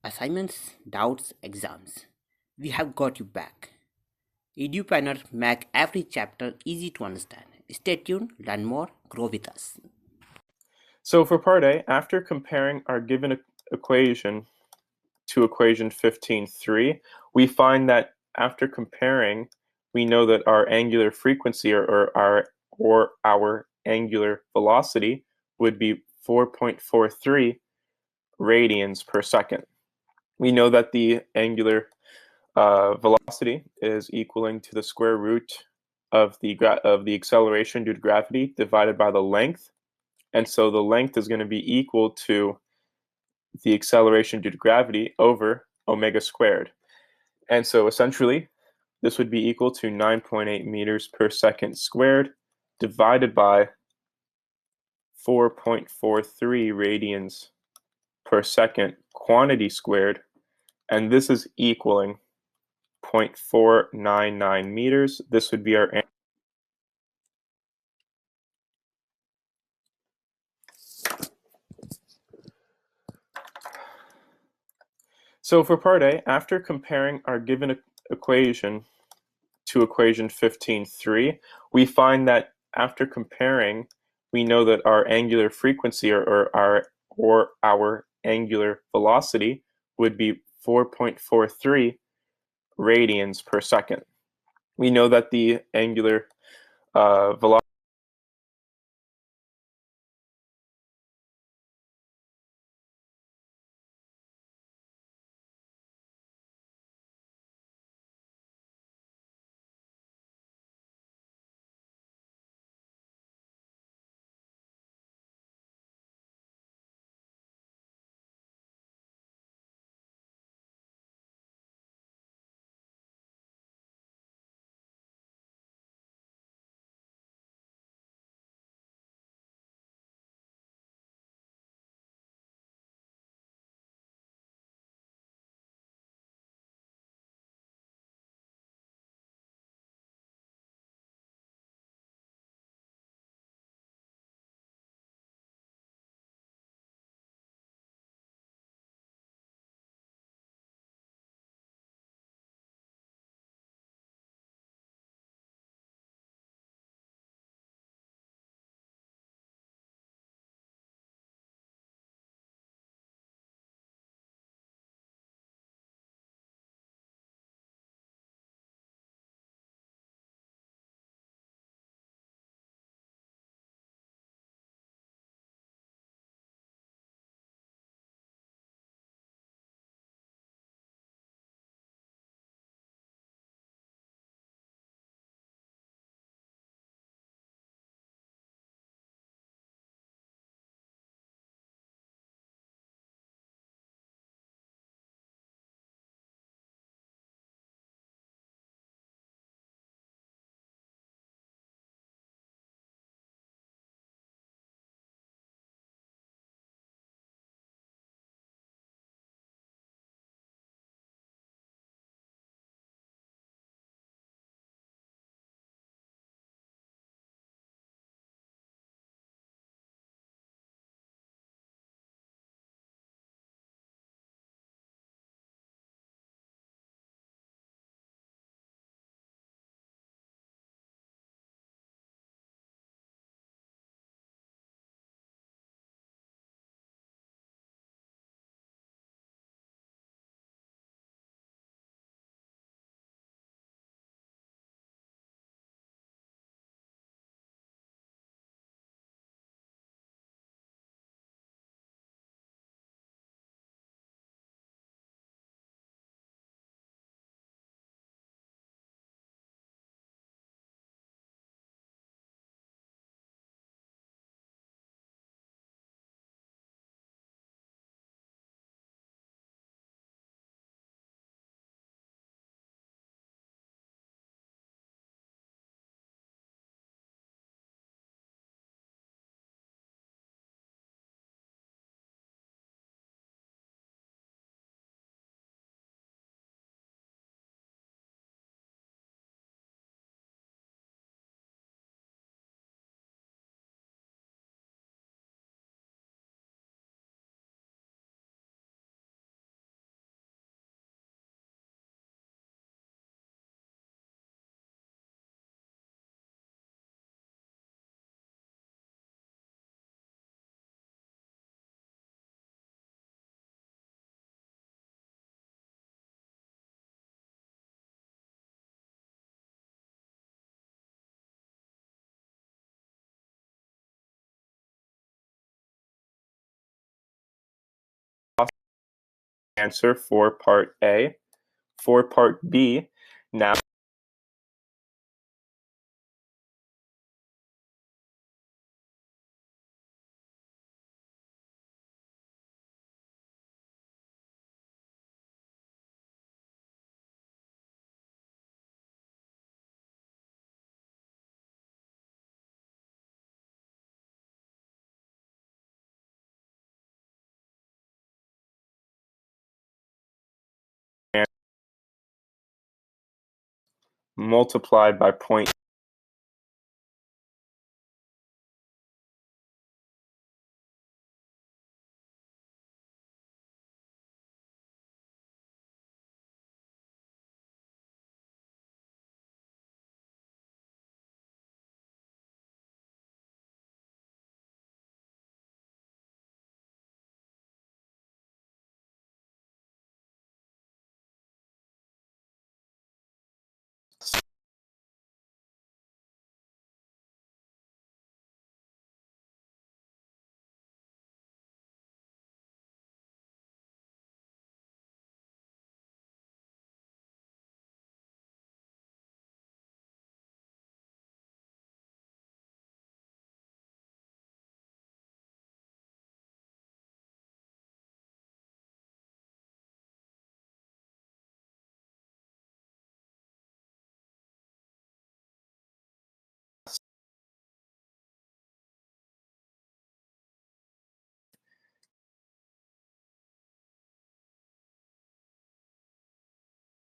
assignments, doubts, exams. We have got you back. EduPlanner make every chapter easy to understand. Stay tuned, learn more, grow with us. So for part A, after comparing our given equation to equation 15.3, we find that after comparing, we know that our angular frequency or our angular velocity would be 4.43 radians per second. We know that the angular velocity is equaling to the square root of the acceleration due to gravity divided by the length, and so the length is going to be equal to the acceleration due to gravity over omega squared. And so essentially, this would be equal to 9.8 meters per second squared divided by 4.43 radians per second quantity squared, and this is equaling 0.499 meters. This would be our answer. So for part A, after comparing our given equation to equation 15.3, we find that after comparing, we know that our angular frequency or our angular velocity would be 4.43 radians per second. We know that the angular velocity answer for part A. For part B, now multiplied by 0.5